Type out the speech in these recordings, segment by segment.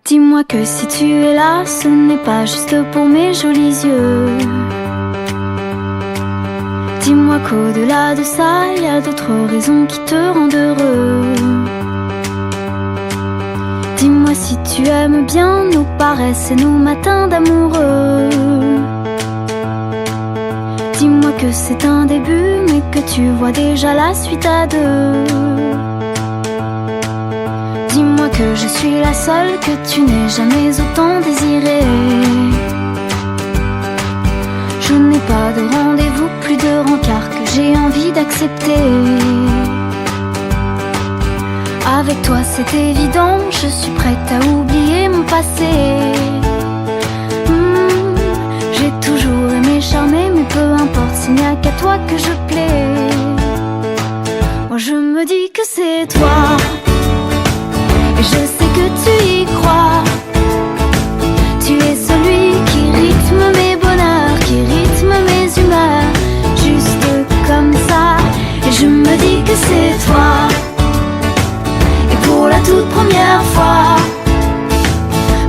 Dis-moi que si tu es là, ce n'est pas juste pour mes jolis yeux. Dis-moi qu'au-delà de ça, il y a d'autres raisons qui te rendent heureux. Dis-moi si tu aimes bien nos paresses et nos matins d'amoureux. Dis-moi que c'est un début, mais que tu vois déjà la suite à deux. Dis-moi que je suis la seule que tu n'aies jamais autant désirée. Je n'ai pas de rendez-vous, plus de rencard que j'ai envie d'accepter. Avec toi c'est évident, je suis prête à oublier mon passé. J'ai toujours aimé charmer, mais peu importe s'il n'y a qu'à toi que je plais. Moi je me dis que c'est toi, et je sais que tu y crois. Tu es celui qui rythme mes bonheurs, qui rythme mes humeurs, juste comme ça. Et je me dis que c'est toi. Et pour la toute première fois,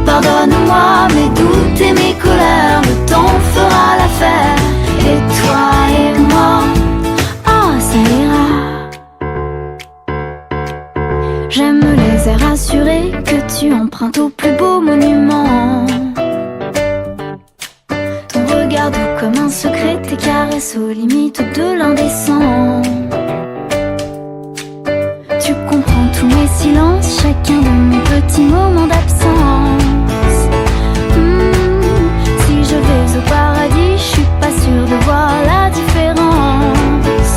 pardonne-moi mes doutes et mes colères, le temps fera l'affaire. Et toi et moi, oh ça ira. J'aime les airs assurés que tu empruntes au plus beau monument. Ton regard doux comme un secret, tes caresses aux limites de l'indécent. Tu comprends tous mes silences, chacun de mes petits moments d'absence. Si je vais au paradis, je suis pas sûre de voir la différence.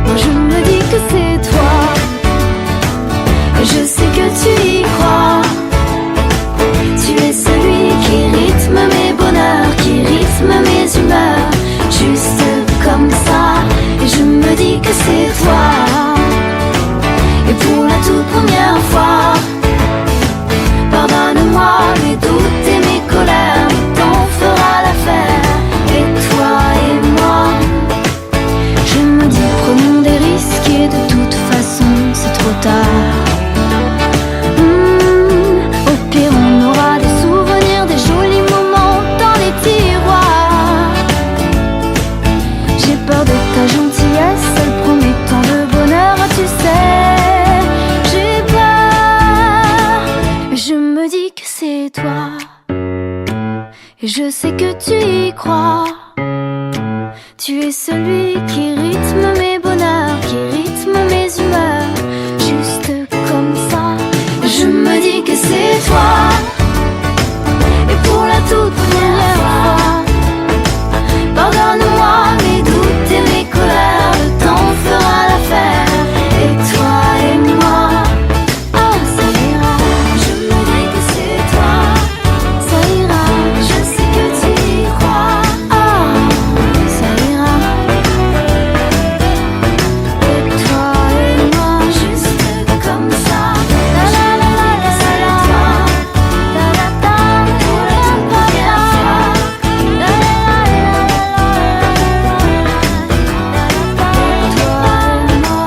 Moi je me dis que c'est toi, et je sais que tu y crois. Tu es celui qui rythme mes bonheurs, qui rythme mes humeurs, juste comme ça. Et je me dis que c'est toi. Et pour la toute première fois, pardonne-moi mes doutes et mes colères, le temps fera l'affaire. Et toi et moi, je me dis prenons des risques et de toute façon c'est trop tard. Au pire on aura des souvenirs, des jolis moments dans les tiroirs. J'ai peur de ta gentillesse, elle promet tant de bonheur, tu sais. J'ai peur, mais je me dis que c'est toi. Et je sais que tu y crois. Tu es celui qui rythme mes bonheurs, qui rythme mes humeurs, juste comme ça. Je me dis que c'est toi. Et pour la toute première fois, pardonne-moi mes doutes et mes colères, le temps fera l'affaire. Et toi et moi, oh ça ira. Je me dis que c'est toi, ça ira. Je sais que tu y crois, oh ça ira. Et toi et moi, juste comme ça. La la la la la la la. La la la. Pour la toute première fois. La la la la la la. Toi et moi,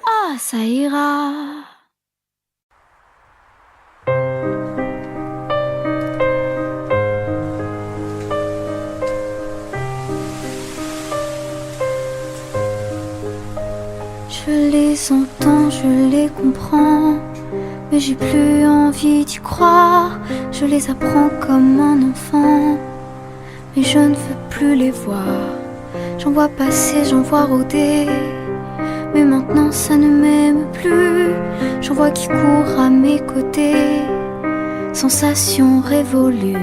oh ça ira. Je les entends, je les comprends, mais j'ai plus envie d'y croire. Je les apprends comme un enfant, mais je ne veux plus les voir. J'en vois passer, j'en vois rôder, mais maintenant ça ne m'aime plus. J'en vois qui court à mes côtés, sensation révolue.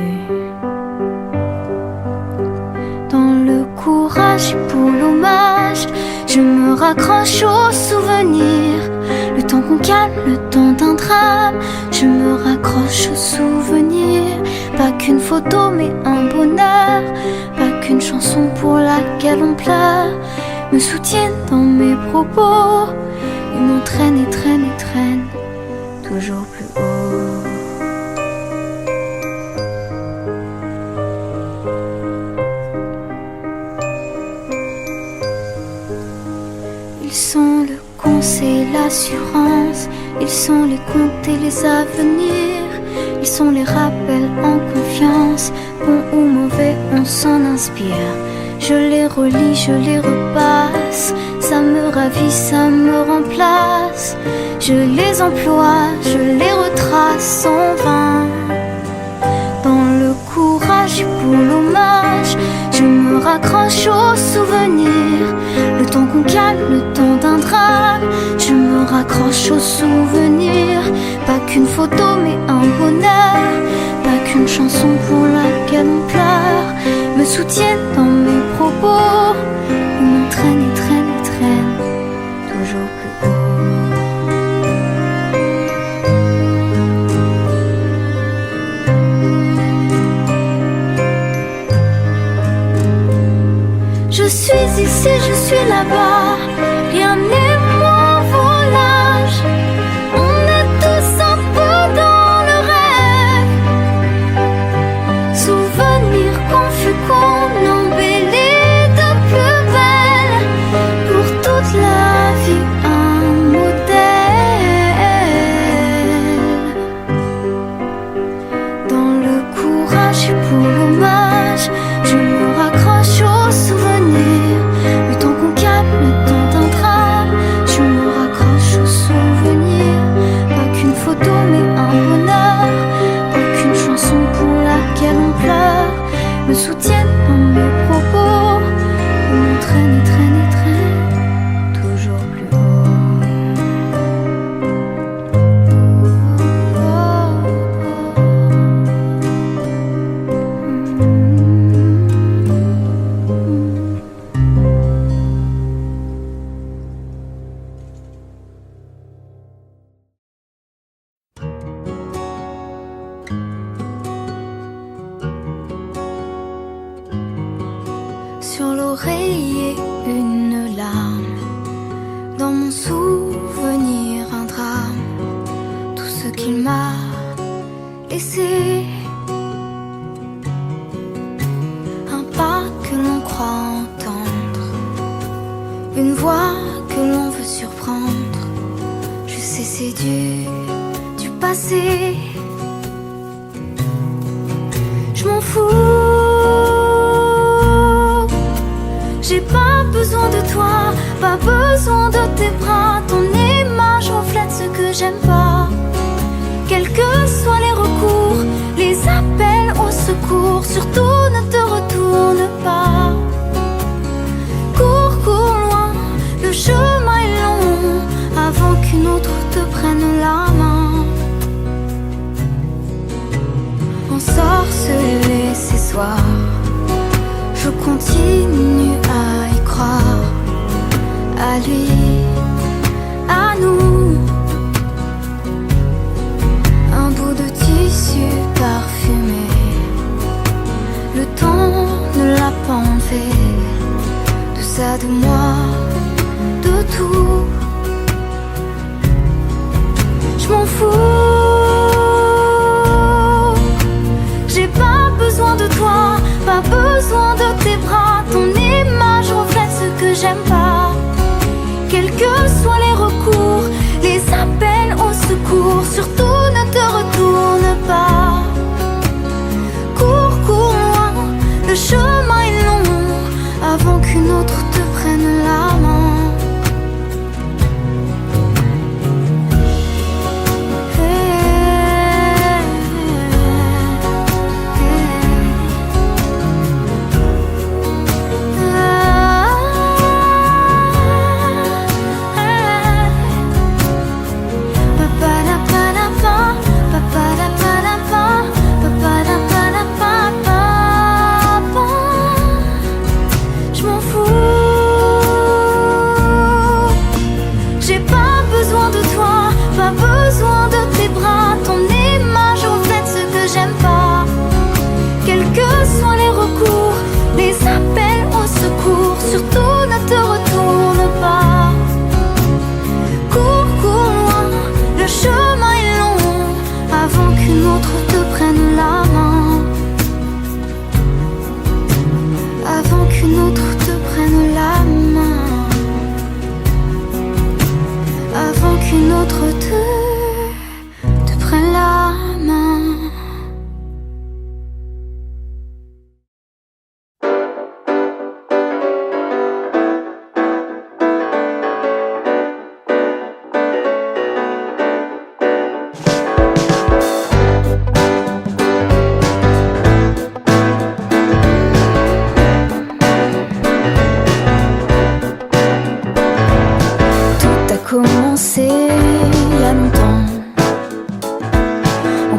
Dans le courage pour l'hommage, je me raccroche aux souvenirs. Le temps qu'on calme, le temps d'un drame, je me raccroche aux souvenirs. Pas qu'une photo mais un bonheur, pas qu'une chanson pour laquelle on pleure, me soutiennent dans mes propos et m'entraînent et traînent et traînent toujours plus haut. Ils sont le conseil, l'assurance, ils sont les comptes et les avenirs. sont les rappels en confiance. Bon ou mauvais, on s'en inspire. Je les relis, je les repasse. Ça me ravit, ça me remplace. Je les emploie, je les retrace en vain. Dans le courage pour l'hommage, je me raccroche aux souvenirs. Le temps qu'on calme, le temps d'un drame, je me raccroche aux souvenirs. Pas qu'une photo mais un bonheur, pas qu'une chanson pour laquelle on pleure me soutiennent dans mes propos. Ils m'entraînent et traînent et traînent toujours plus haut. Je suis ici, je suis là-bas, rien n'est moins volage. On est tous un peu dans le rêve. Souvenirs confus qu'on embellit de plus belle. Pour toute la vie un modèle. Dans le courage et pour l'hommage, je me raccroche aux souvenirs. Le temps qu'on capte, le temps d'un drame, je me raccroche aux souvenirs. Pas qu'une photo mais un bonheur, pas qu'une chanson pour laquelle on pleure me soutiennent dans mes propos. Ils m'entraînent et traînent et traînent toujours plus haut. Sur l'oreiller une larme, dans mon souvenir un drame, tout ce qu'il m'a laissé. Un pas que l'on croit entendre, une voix que l'on veut surprendre. Je sais c'est du passé. Je m'en fous. J'ai pas besoin de toi, pas besoin de tes bras. Ton image reflète ce que j'aime pas. Quels que soient les recours, les appels au secours, surtout ne te retourne pas. Cours, cours loin, le chemin est long, avant qu'une autre te prenne la main. Ensorcelé ces soirs, je continue à y croire, à lui, à nous. Un bout de tissu parfumé, le temps ne l'a pas enlevé. De ça, de moi, de tout. Je m'en fous. J'ai pas besoin de toi, pas besoin de tes bras. Ton image reflète ce que j'aime pas. Quels que soient les recours, les appels au secours, surtout ne te retourne pas. Cours, cours loin, le chemin est long, avant qu'une autre te prenne la main. Surtout ne te retourne pas. Cours, cours loin, le chemin est long, avant qu'une autre te prenne la main. Avant qu'une autre te prenne la main. Avant qu'une autre te prenne la main.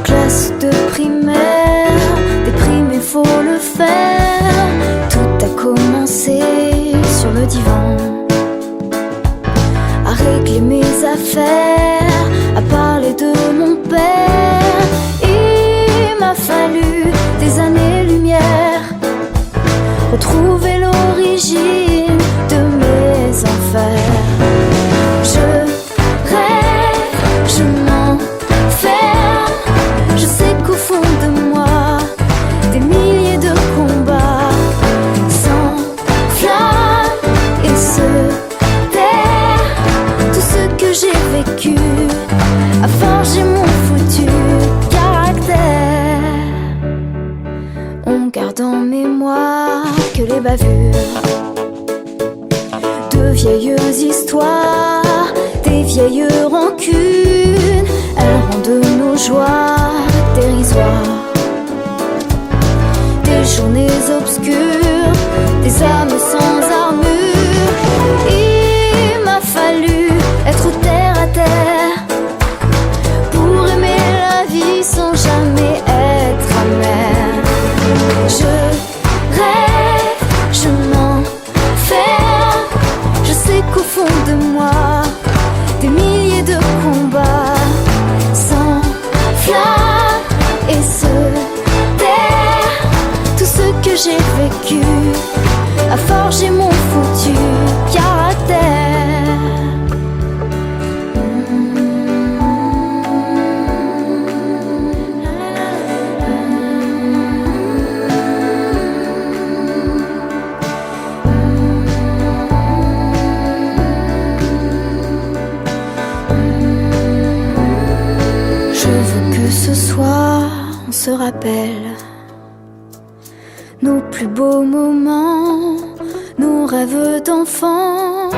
classe de primaire, déprimé faut le faire. Tout a commencé sur le divan, à régler mes affaires, à parler de mon père. Il m'a fallu des années-lumière, retrouver l'origine de mes enfers. Je rêve, je m'enferme, je sais qu'au fond de moi, des milliers de combats s'enflamment et se terrent. Tout ce que j'ai vécu a forgé mon foutu caractère. On garde en mémoire que les bavures de vieilles histoires, des vieilles rancunes, elles rendent nos joies dérisoires. Des journées obscures, des âmes sans armure. Il m'a fallu être terre à terre pour aimer la vie sans jamais être amer. Je rêve, je m'enferme, je sais qu'au fond de moi, des milliers de combats s'enflamment et se terrent. Tout ce que j'ai vécu a forgé mon foutu caractère. Ce soir, on se rappelle nos plus beaux moments, nos rêves d'enfants.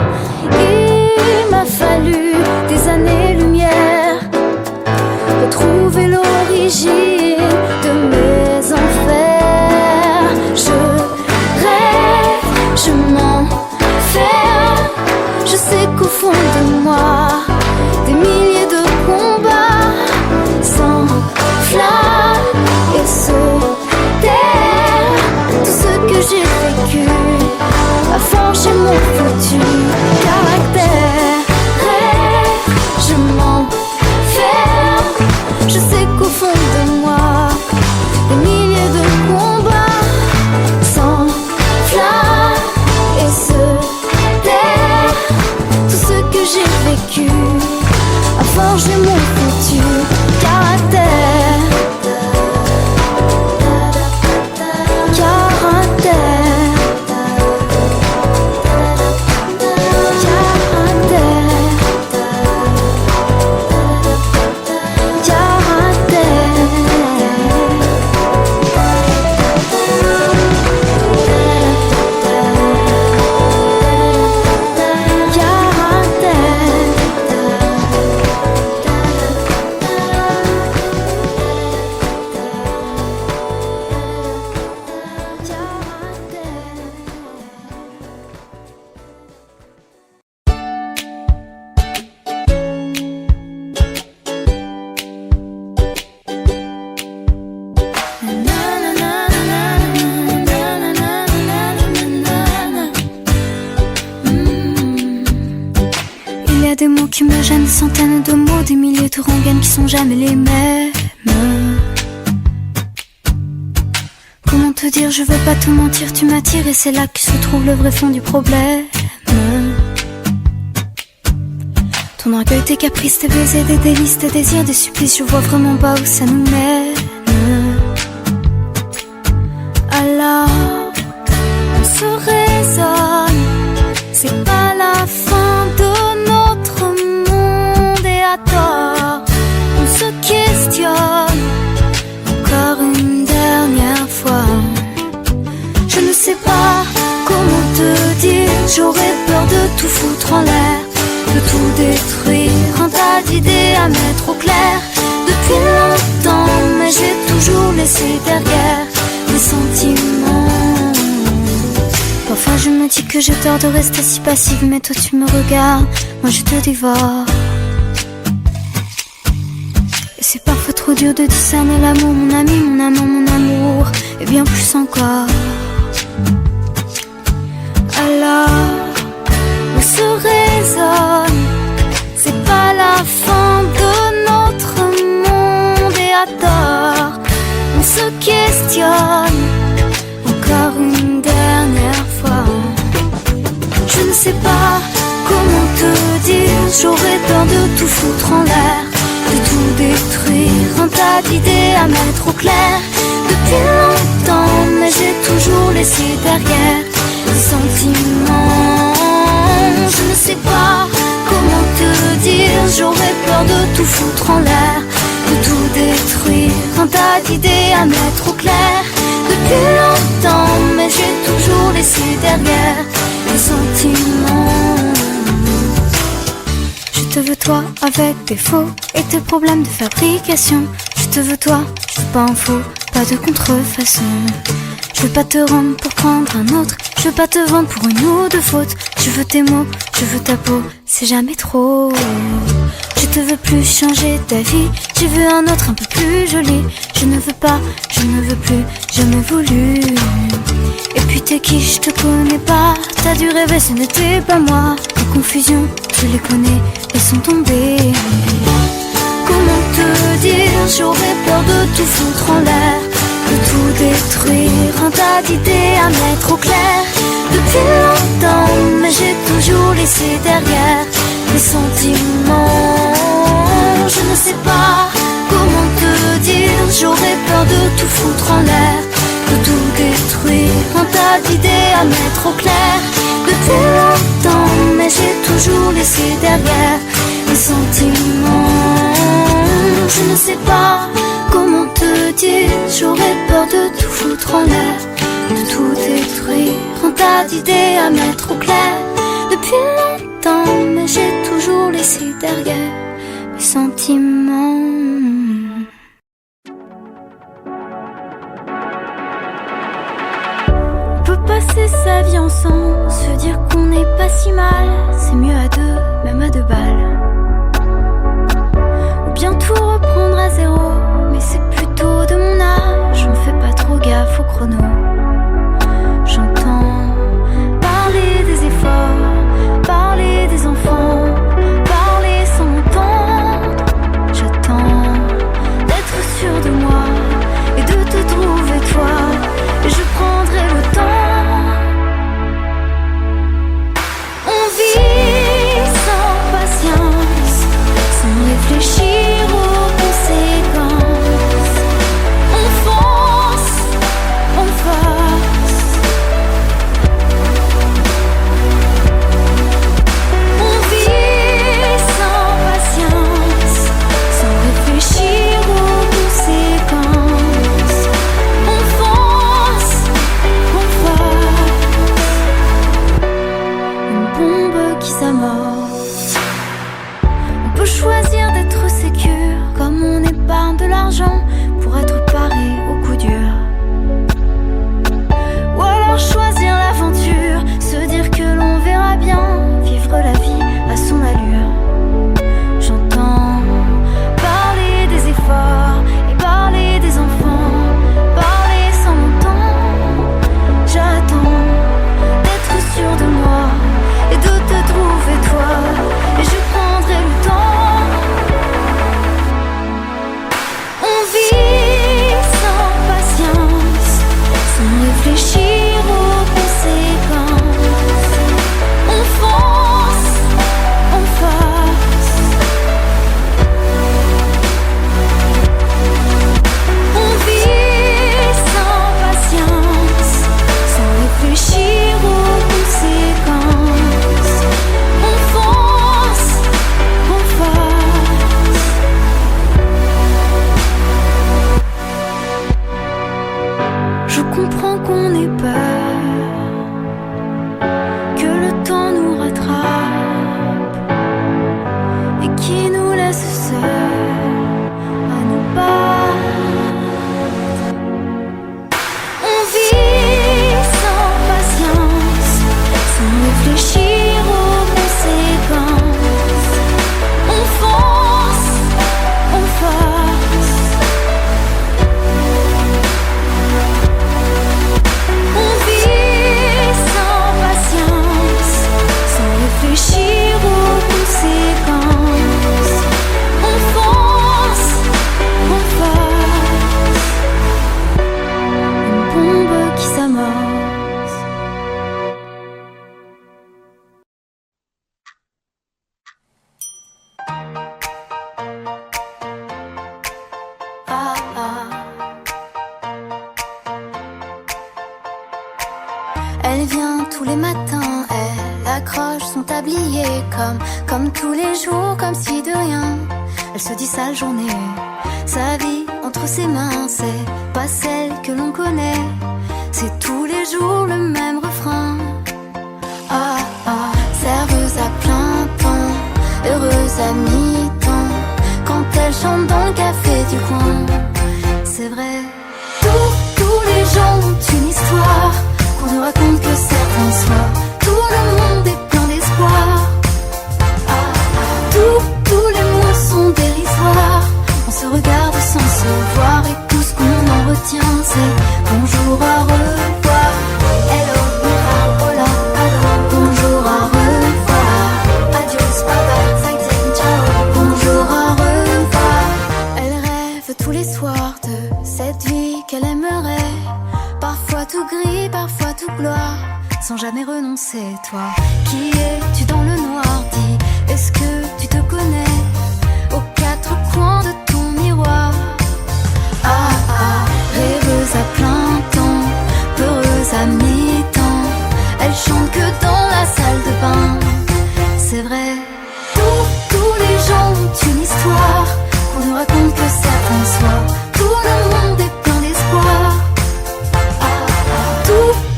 Il m'a fallu des années-lumière, retrouver l'origine de mes enfers. Je rêve, je m'enferme, je sais qu'au fond de moi, des milliers de combats s'enflamment et se terrent. Tout ce que j'ai vécu a forgé mon foutu caractère. Rêve, je m'enferme, je sais qu'au fond de moi, des milliers de combats s'enflamment et se terrent. Tout ce que j'ai vécu a forgé mon foutu caractère. Des mots qui me gênent, des centaines de mots, des milliers de rengaines qui sont jamais les mêmes. Comment te dire, je veux pas te mentir, tu m'attires et c'est là que se trouve le vrai fond du problème. Ton orgueil, tes caprices, tes baisers, des délices, tes désirs, des supplices, je vois vraiment pas où ça nous mène. Alors, on se raisonne, c'est pas la fin de notre monde et à tort, on se questionne encore une dernière fois. Je ne sais pas comment te dire, j'aurais peur de tout foutre en l'air, de tout détruire, un tas d'idées à mettre au clair. Depuis longtemps, mais j'ai toujours laissé derrière mes sentiments. Parfois je me dis que j'ai tort de rester si passive, mais toi tu me regardes, moi je te dévore. Et c'est parfois trop trop dur de discerner l'amour, mon ami, mon amant, mon amour, et bien plus encore. Alors, où se résonne, c'est pas la fin de notre monde, et à tort, on se questionne encore une dernière fois. Je ne sais pas comment te dire, j'aurais peur de tout foutre en l'air, de tout détruire, un tas d'idées à mettre au clair. Depuis longtemps, mais j'ai toujours laissé derrière des sentiments. Je ne sais pas comment te dire, j'aurais peur de tout foutre en l'air, de tout détruire, un tas d'idées à mettre au clair. Depuis longtemps, mais j'ai toujours laissé derrière des sentiments. Je te veux toi avec défaut et tes problèmes de fabrication. Je te veux toi, je veux pas un faux, pas de contrefaçon. Je veux pas te rendre pour prendre un autre, je veux pas te vendre pour une ou deux fautes. Je veux tes mots, je veux ta peau, c'est jamais trop. Je te veux plus changer ta vie, je veux un autre un peu plus joli. Je ne veux pas, je ne veux plus, jamais voulu. Et puis t'es qui, je te connais pas, t'as dû rêver, ce n'était pas moi. Les confusions, tu les connais, elles sont tombées. Comment te dire, j'aurais peur de tout foutre en l'air, de tout détruire, un tas d'idées à mettre au clair. Depuis longtemps, mais j'ai toujours laissé derrière les sentiments. Je ne sais pas comment te dire, j'aurais peur de tout foutre en l'air, de tout détruire, un tas d'idées à mettre au clair. Depuis longtemps, mais j'ai toujours laissé derrière les sentiments. Je ne sais pas comment te dire, j'aurais peur de tout foutre en l'air, de tout détruire, un tas d'idées à mettre au clair. Depuis longtemps, mais j'ai toujours laissé derrière mes sentiments. On peut passer sa vie ensemble, se dire qu'on n'est pas si mal, c'est mieux à deux, même à deux balles. Ou bien tout reprendre à zéro, mais c'est plutôt de mon âge, on fait pas trop gaffe au chrono. J'entends parler des efforts, parler des enfants, parler sans m'entendre. J'attends d'être sûre de moi et de te trouver toi, et je prendrai le temps. On vit sans patience, sans réfléchir aux conséquences. On fonce, on force. On vit sans patience, sans réfléchir aux conséquences. On fonce, on force. Une bombe qui s'amorce. On peut choisir d'être sécure, comme on épargne de l'argent pour être paré au coup dur. Ou alors choisir l'aventure, se dire que l'on verra bien, vivre la vie à son allure. J'entends parler des efforts et parler des enfants, parler sans m'entendre. J'attends d'être sûre de moi et de te trouver toi, et je prendrai le temps. On vit sans patience, sans réfléchir aux conséquences. On fonce, on force. On vit sans patience, sans réfléchir aux conséquences. On fonce, on force. Je comprends qu'on ait peur, que le temps nous rattrape et qui nous laisse seuls à nous battre. On vit sans patience, sans réfléchir aux conséquences. On fonce, on force. Elle vient tous les matins, elle accroche son tablier comme tous les jours, comme si de rien. Elle se dit sa journée, sa vie entre ses mains, c'est pas celle que l'on connaît. C'est tous les jours le même refrain. Ah ah, serveuse à plein temps, heureuse à mi-temps, quand elle chante dans le café du coin. C'est vrai, tous les gens ont une histoire qu'on ne raconte que certains soirs. Tout le monde est plein d'espoir. Tous les mots sont dérisoires. On se regarde sans se voir et tout ce qu'on en retient c'est bonjour, au revoir. Hello, mira, hola, hello. Bonjour, au revoir. Adios, bye bye, zaijian, ciao. Bonjour, au revoir. Elle rêve tous les soirs de cette vie qu'elle aimerait. Parfois tout gris, parfois tout gloire, sans jamais renoncer. Toi, qui es-tu dans le noir? Dis, est-ce que tu te connais aux quatre coins de ton miroir? Ah ah, rêveuse à plein temps, peureuse à mi-temps, elle chante que dans la salle de bain. C'est vrai, tous les gens ont une histoire qu'on ne raconte que certains soirs. Tout le monde est plein d'espoir.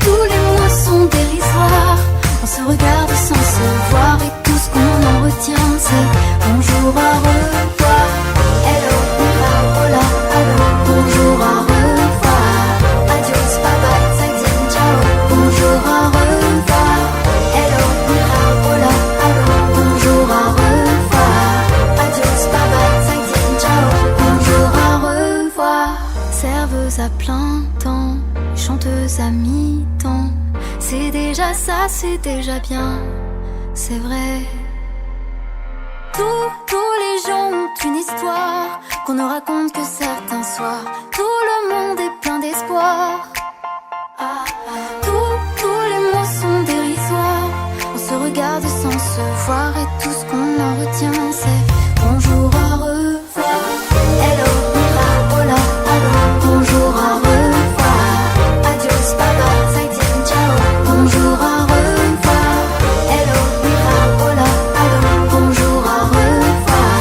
Tous les mots sont dérisoires. On se regarde sans se voir et tout ce qu'on en retient c'est bonjour, au revoir. Hello, mira, hola, hello. Bonjour, au revoir. Adios, bye bye, zaijian, ciao. Bonjour, au revoir. Hello, mira, hola, hello. Bonjour, au revoir. Adios, bye bye, zaijian, ciao. Bonjour, au revoir. Serveuse à plein temps, chanteuse à mi-temps, c'est déjà ça, c'est déjà bien, c'est vrai. Tous les gens ont une histoire qu'on ne raconte que certains soirs. Tout le monde est plein d'espoir. Tous les mots sont dérisoires. On se regarde sans se voir et tout ce qu'on en retient c'est bonjour, au revoir. Hello, mira, hola, hello. Bonjour, au revoir. Adios, bye bye, zaijian, ciao. Bonjour, au revoir. Hello, mira, hola, hello. Bonjour, au revoir.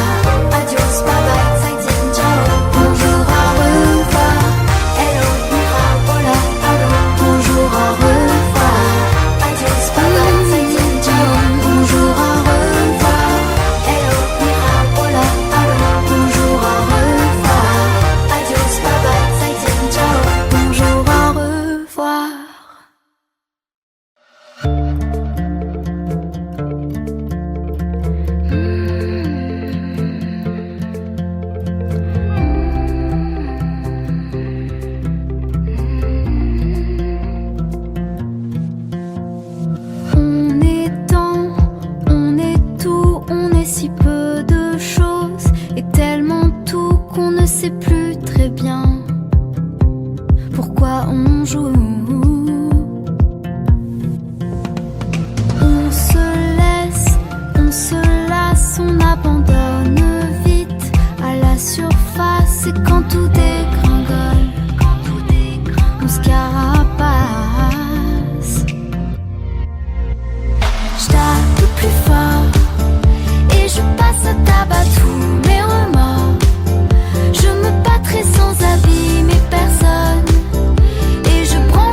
Adios, bye bye, zaijian, ciao. Bonjour, au revoir. Hello, mira, hola, hello. Bonjour, au revoir. Adios, bye bye, zaijian, ciao. Bonjour, au revoir. Hello, mira, hola, hello. Bonjour, au revoir. Adios, bye bye, zaijian, ciao. Bonjour, au revoir. On est tant, on est tout, on est si peu de choses et tellement tout qu'on ne sait plus très bien pourquoi on joue. On se lasse, on abandonne vite à la surface et quand tout dégringole, on se carapace. Je tape plus fort et je passe à tabac tous mes remords. Je me battrai sans abîmer personne et je prends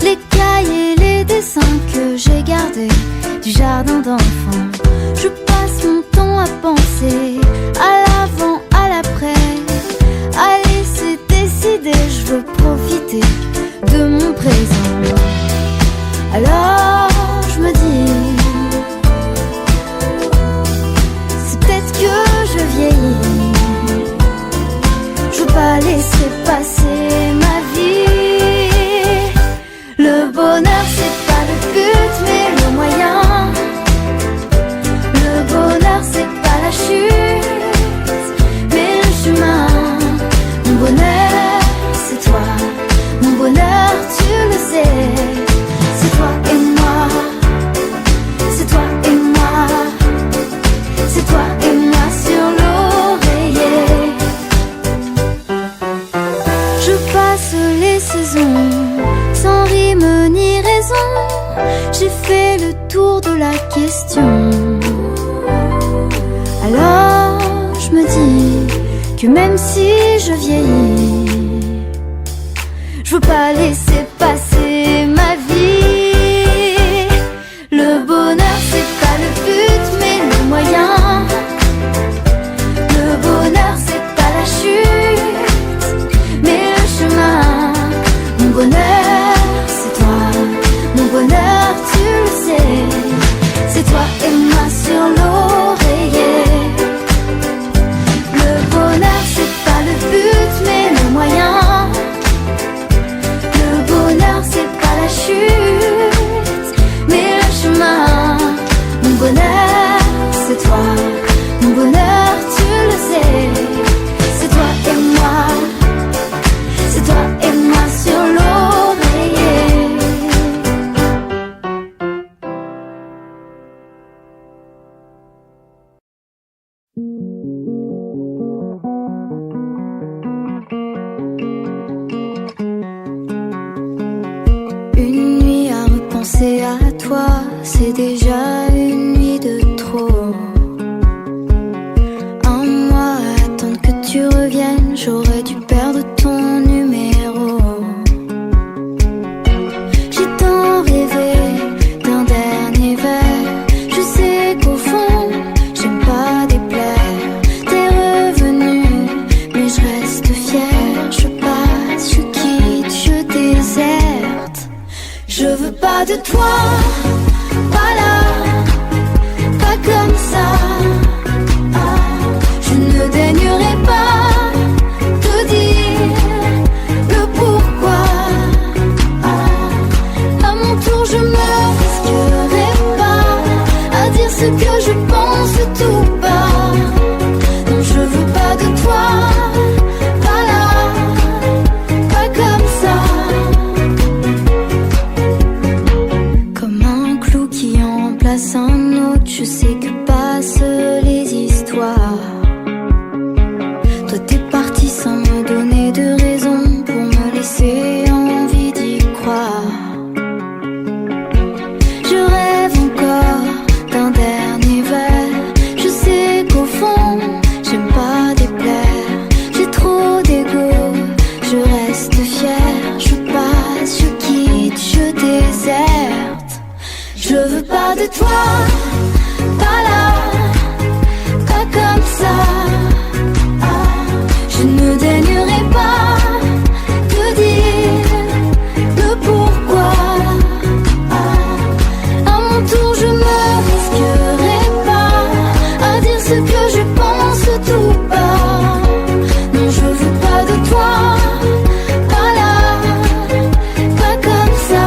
les cahiers, les dessins que j'ai gardés du jardin d'enfants. Je passe mon temps à penser à l'avant, à l'après, à laisser décider. Je veux profiter de mon présent. Alors je me dis, c'est peut-être que je vieillis. Je veux pas laisser passer ma vie. Le bonheur c'est pas le but mais le moyen. Le bonheur c'est pas la chute mais le chemin. Mon bonheur c'est toi, mon bonheur tu le sais. C'est toi et moi, c'est toi et moi, c'est toi et moi sur l'oreiller. Je passe les saisons sans rime ni raison. J'ai fait le tour de la question. Alors je me dis que même si je vieillis, je veux pas laisser passer ma vie. Le bonheur c'est pas le but mais le moyen. Le bonheur c'est pas la chute mais le chemin. Mon bonheur c'est toi, mon bonheur tu le sais. C'est toi et moi sur l'oreiller. Le bonheur c'est pas le but mais le moyen. Le bonheur c'est pas la chute mais le chemin. Mon bonheur c'est toi, mon bonheur tu le sais. C'est toi et moi, c'est toi et moi sur l'oreiller. Une nuit à repenser à toi, c'est déjà une nuit de trop. Un mois à attendre que tu reviennes, j'aurais dû perdre ton numéro. J'ai tant rêvé d'un dernier verre. Je sais qu'au fond, j'aime pas déplaire. T'es revenu, mais je reste fière. Je passe, je quitte, je déserte. Je veux pas de toi, pas là, pas comme ça. Ah, je ne daignerai pas te dire le pourquoi. Ah, à mon tour je me risquerai pas à dire ce que je pense tout bas. Non, je veux pas de toi, pas là, pas comme ça. Comme un clou qui remplace un autre, je sais que passent les histoires. Toi t'es parti sans me donner de raison pour me laisser envie d'y croire. Je rêve encore d'un dernier verre. Je sais qu'au fond, j'aime pas déplaire. J'ai trop d'ego, je reste fière. Je passe, je quitte, je déserte. Je veux pas de toi, pas là, pas comme ça. Ah, je ne daignerai pas te dire le pourquoi. Ah, à mon tour je me risquerai pas à dire ce que je pense tout bas. Non, je veux pas de toi, pas là, pas comme ça.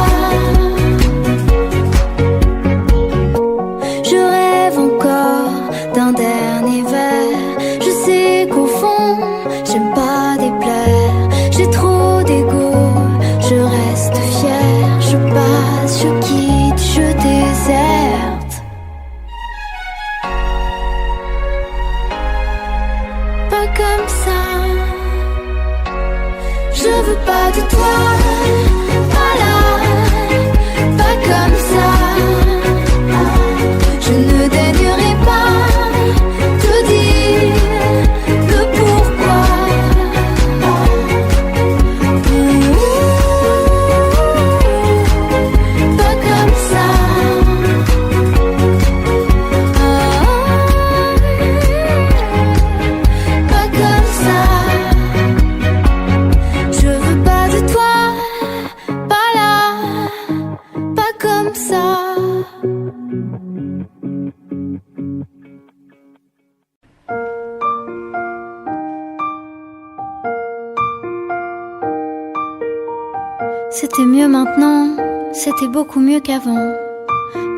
mieux maintenant, c'était beaucoup mieux qu'avant.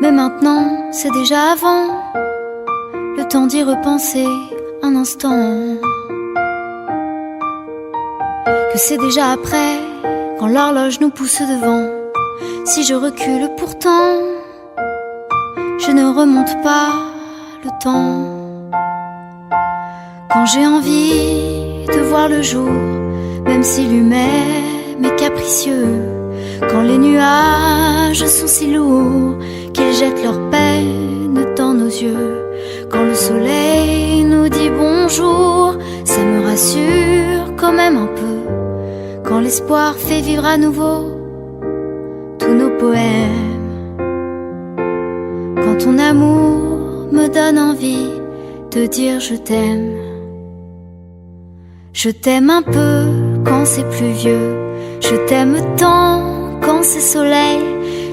Mais maintenant, c'est déjà avant. Le temps d'y repenser un instant. Que c'est déjà après, quand l'horloge nous pousse devant. Si je recule pourtant, je ne remonte pas le temps. Quand j'ai envie de voir le jour, même si lui-même est capricieux. Quand les nuages sont si lourds qu'ils jettent leur peine dans nos yeux. Quand le soleil nous dit bonjour, ça me rassure quand même un peu. Quand l'espoir fait vivre à nouveau tous nos poèmes. Quand ton amour me donne envie de dire je t'aime. Je t'aime un peu quand c'est pluvieux. Je t'aime tant quand c'est soleil.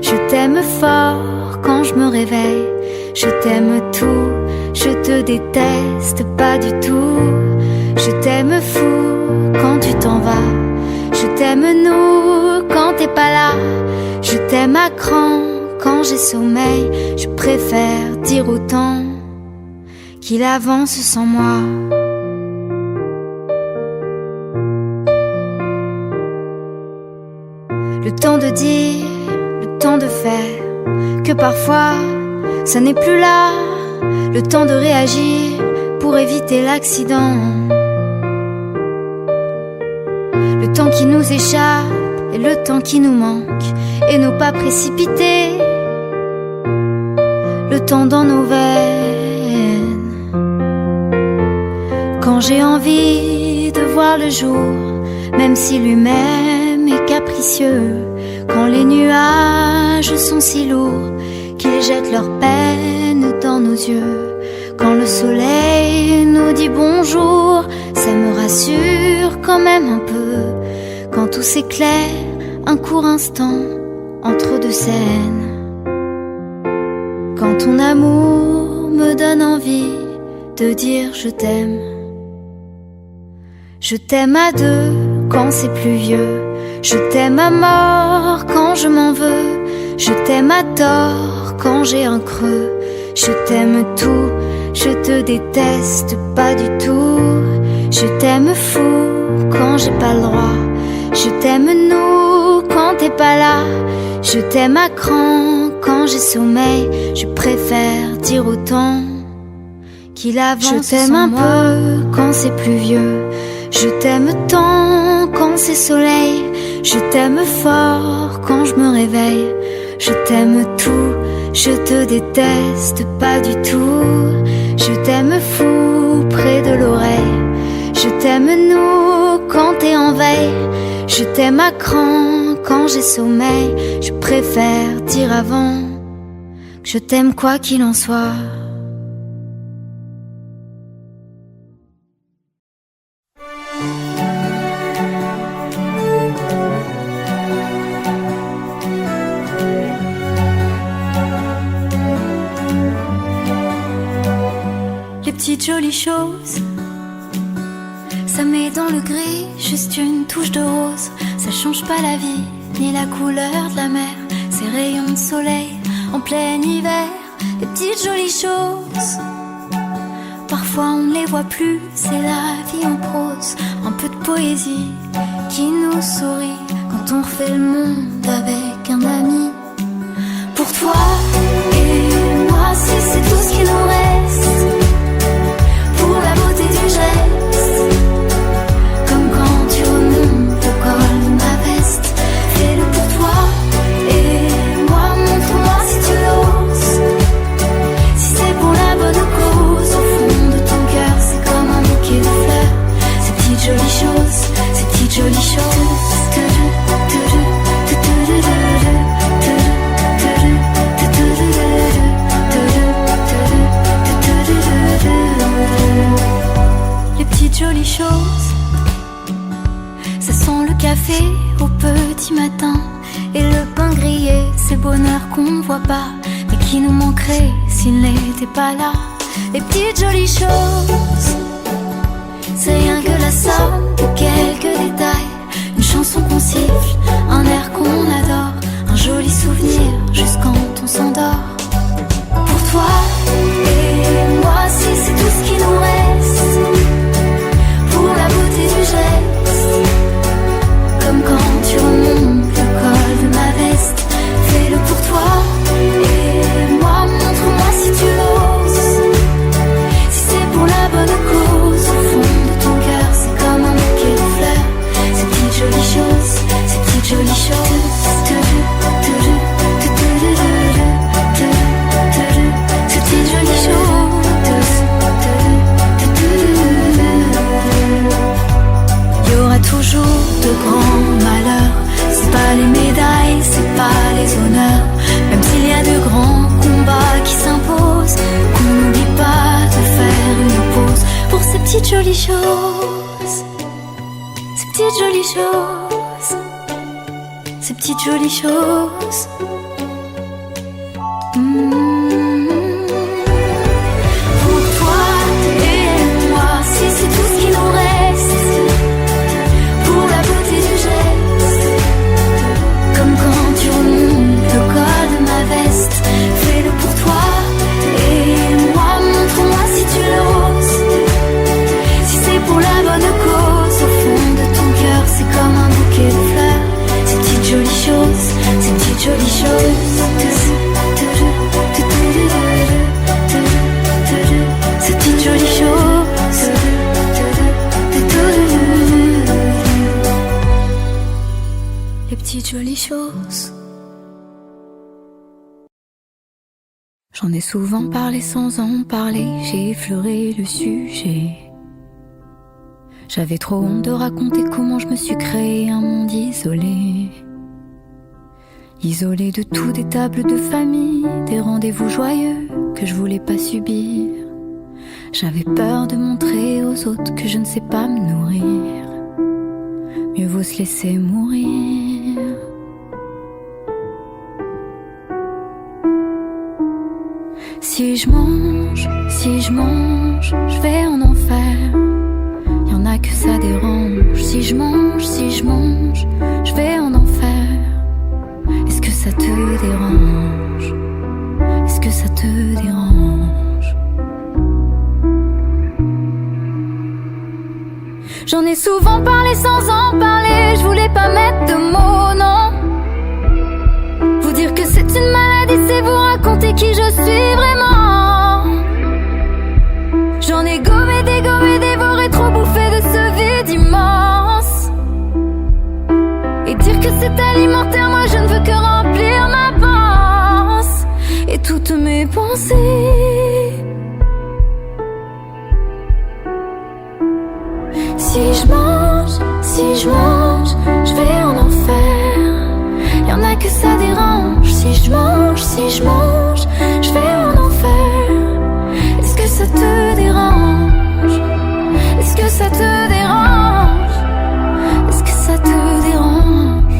Je t'aime fort quand je me réveille. Je t'aime tout, je te déteste pas du tout. Je t'aime fou quand tu t'en vas. Je t'aime nous quand t'es pas là. Je t'aime à cran quand j'ai sommeil. Je préfère dire au temps qu'il avance sans moi. Le temps de dire, le temps de faire, que parfois ça n'est plus là. Le temps de réagir pour éviter l'accident. Le temps qui nous échappe et le temps qui nous manque. Et nos pas précipités, le temps dans nos veines. Quand j'ai envie de voir le jour, même si lui-même est capricieux. Quand les nuages sont si lourds qu'ils jettent leur peine dans nos yeux. Quand le soleil nous dit bonjour, ça me rassure quand même un peu. Quand tout s'éclaire, un court instant entre deux scènes. Quand ton amour me donne envie de dire je t'aime. Je t'aime à deux quand c'est pluvieux. Je t'aime à mort quand je m'en veux. Je t'aime à tort quand j'ai un creux. Je t'aime tout, je te déteste pas du tout. Je t'aime fou quand j'ai pas le droit. Je t'aime nous quand t'es pas là. Je t'aime à cran quand j'ai sommeil. Je préfère dire autant qu'il avance. Je t'aime un peu quand c'est pluvieux. Je t'aime tant quand c'est soleil. Je t'aime fort quand je me réveille. Je t'aime tout, je te déteste pas du tout. Je t'aime fou près de l'oreille. Je t'aime nous quand t'es en veille. Je t'aime à cran quand j'ai sommeil. Je préfère dire avant que je t'aime quoi qu'il en soit. Les petites jolies choses, ça met dans le gris juste une touche de rose. Ça change pas la vie, ni la couleur de la mer. Ces rayons de soleil en plein hiver. Les petites jolies choses, parfois on ne les voit plus. C'est la vie en prose, un peu de poésie qui nous sourit quand on refait le monde avec un ami. Pour toi et moi, si c'est tout ce qui nous reste, pour la beauté du geste, comme quand tu remontes le col de ma veste. Fais-le pour toi et moi, montre-moi si tu l'oses. Si c'est pour la bonne cause, au fond de ton cœur, c'est comme un bouquet de fleurs. Ces petites jolies choses, ces petites jolies choses. Les petites jolies choses, ça sent le café au petit matin et le pain grillé, ces bonheurs qu'on ne voit pas mais qui nous manqueraient s'il n'était pas là. Les petites jolies choses, c'est rien que la somme de quelques détails. Une chanson qu'on siffle, un air qu'on adore, un joli souvenir juste quand on s'endort. Pour toi et moi, si c'est tout ce qui nous reste, pour la beauté du geste, comme quand tu remontes le col de ma veste. Fais-le pour toi et moi, montre-moi si tu l'oses. Si c'est pour la bonne cause, au fond de ton cœur, c'est comme un bouquet de fleurs. Ces petites jolies choses, ces petites jolies choses. Ces petites jolies choses. Il y aura toujours de grands malheurs. C'est pas les médailles, c'est pas les honneurs. Même s'il y a de grands combats qui s'imposent, qu'on n'oublie pas de faire une pause pour ces petites jolies choses. Ces petites jolies choses. Ces petites jolies choses. Pour toi et moi, si c'est tout ce qui nous reste, pour la beauté du geste, comme quand tu remontes le col de ma veste. Fais-le pour toi et moi, montre-moi si tu l'oses. Si c'est pour la bonne cause, au fond de ton cœur, c'est comme un bouquet de fleurs. Ces petites jolies choses, ces petites jolies choses. Ces petites jolies choses. Les petites jolies choses. J'en ai souvent parlé sans en parler, j'ai effleuré le sujet. J'avais trop honte de raconter comment je me suis créé un monde isolé. Isolé de tout, des tables de famille, des rendez-vous joyeux que je voulais pas subir. J'avais peur de montrer aux autres que je ne sais pas me nourrir. Mieux vaut se laisser mourir. Si je mange, je vais en enfer. Y'en a que ça dérange. Si je mange, je vais en enfer. Est-ce que ça te dérange? Est-ce que ça te dérange? J'en ai souvent parlé sans en parler. Je voulais pas mettre de mots, non. Vous dire que c'est une maladie, c'est vous raconter qui je suis vraiment. J'en ai gommé, dévoré, trop bouffé de ce vide immense. Et dire que c'est alimentaire, moi je ne veux que remplir ma panse et toutes mes pensées. Si je mange, je vais en enfer. Y'en a que ça dérange. Si je mange, je vais en enfer. Est-ce que ça te dérange? Est-ce que ça te dérange? Est-ce que ça te dérange?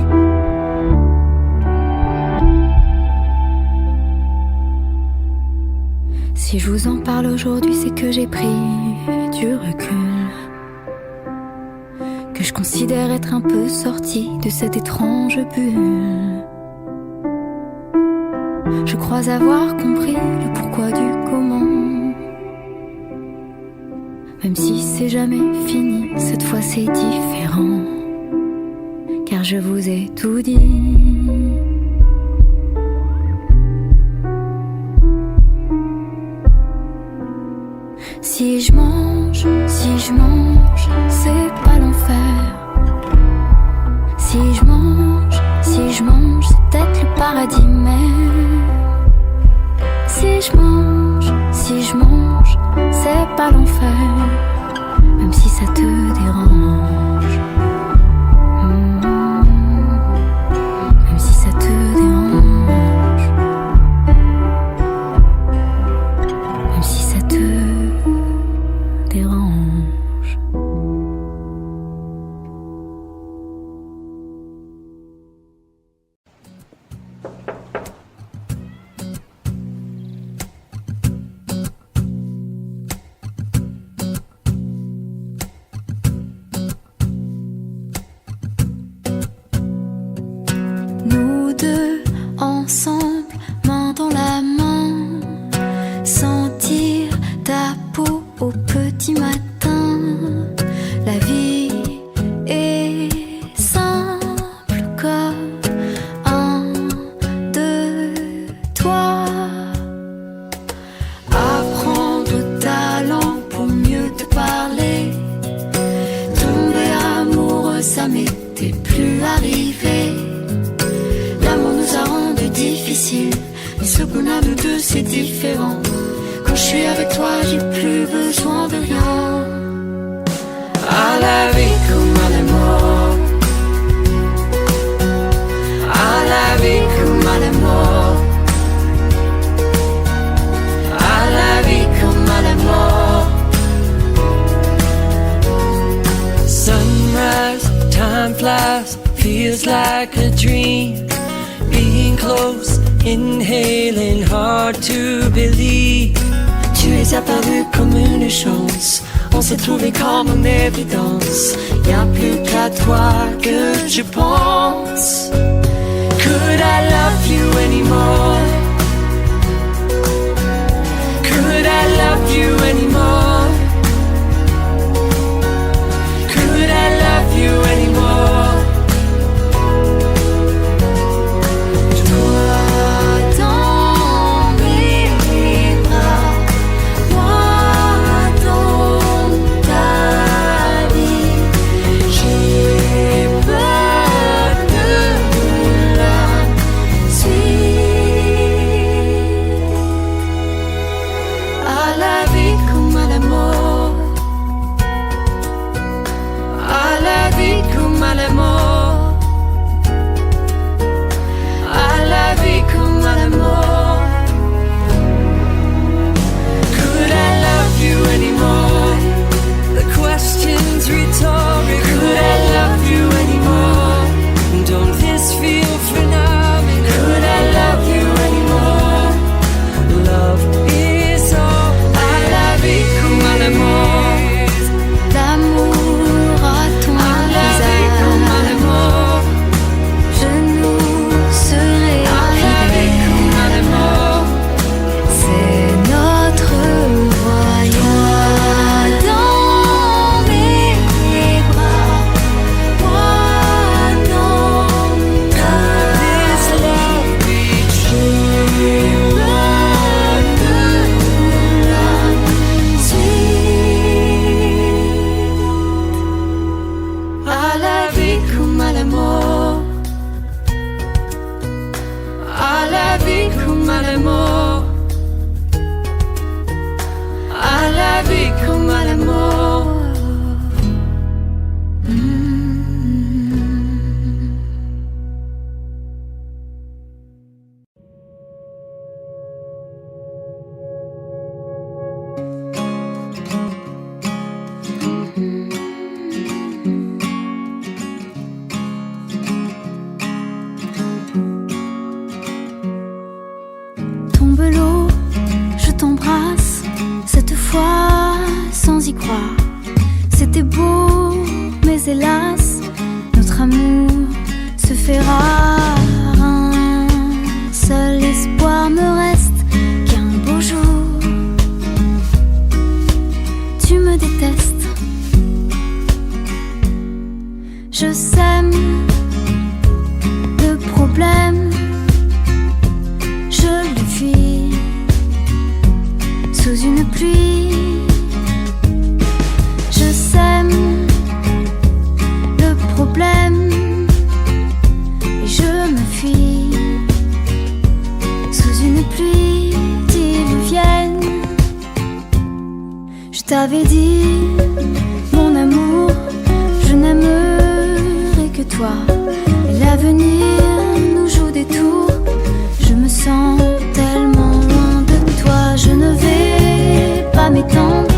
Si je vous en parle aujourd'hui, c'est que j'ai pris du recul, que je considère être un peu sorti de cette étrange bulle. Je crois avoir compris le pourquoi du comment. Même si c'est jamais fini, cette fois c'est différent, car je vous ai tout dit. Si je mange, c'est pas l'enfer. Si je mange, c'est peut-être le paradis même. Si je mange, c'est pas l'enfer, même si ça te dérange. Même si ça te dérange. Même si ça te dérange. facile. Mais ce qu'on a nous deux c'est différent. Quand je suis avec toi j'ai plus besoin de rien. À la vie comme à la mort, à la vie comme à la mort, à la vie comme à la mort. Sunrise, time flies, feels like a dream. Being close, inhaling, hard to believe. Tu es apparu comme une chance, on s'est trouvé comme une évidence. Y'a plus qu'à toi que je pense. Could I love you anymore? Could I love you anymore? Could I love you anymore? C'était beau, mais hélas, notre amour se fait rare. Un seul espoir me reste, qu'un beau jour tu me détestes. Je sème le problème, je le fuis sous une pluie. Je sème le problème et je me fuis sous une pluie diluvienne. Je t'avais dit, mon amour, je n'aimerai que toi. Et l'avenir nous joue des tours. Je me sens tellement loin de toi. Je ne vais pas m'étendre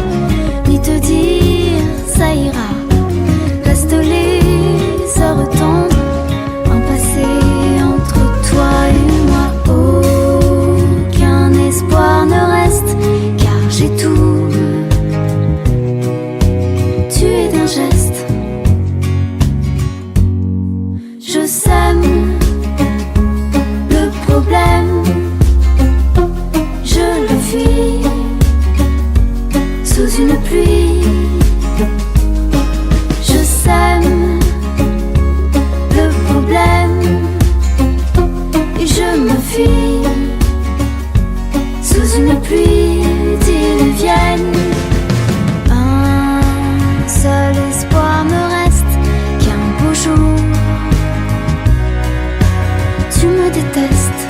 ni te dire ça ira. Reste les heures tendres, un passé entre toi et moi. Aucun espoir ne reste, car j'ai tout tué d'un geste. Je sème le problème, je le fuis sous une pluie. Je sème le problème et je me fuis sous une pluie diluvienne. Un seul espoir me reste, qu'un beau jour tu me détestes.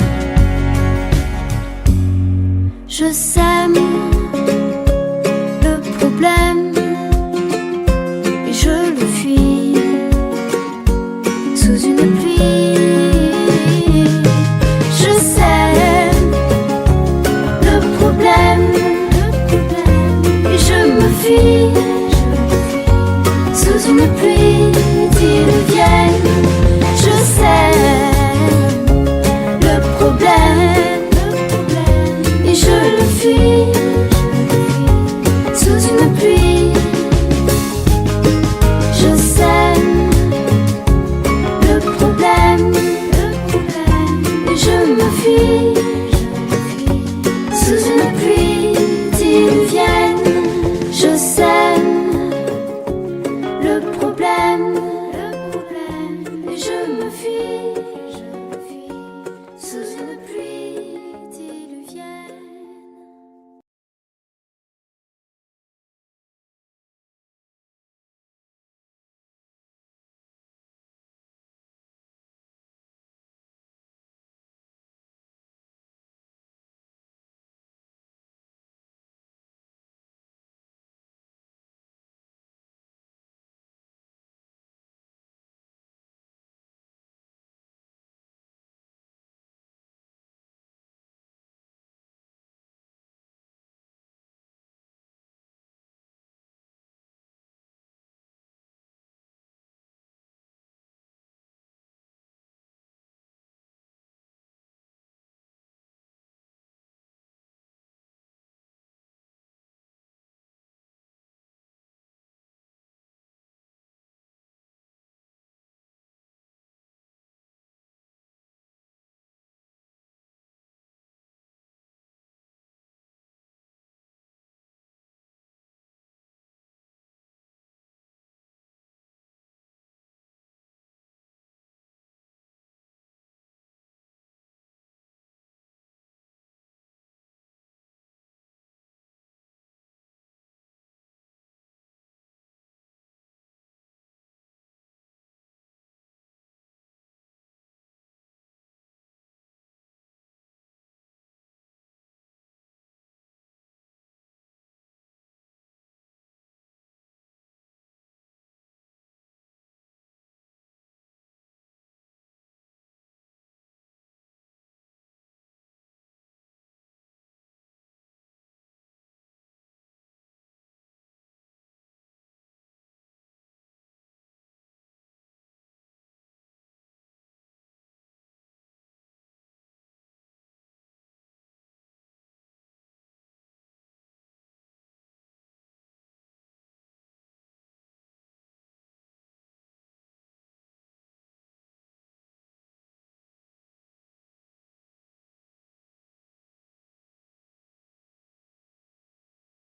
Je sème le problème et je le fuis sous une pluie. Je sème le problème et je me fuis sous une pluie diluvienne. Je sème le problème et je le fuis sous une pluie. Je sème le problème et je me fuis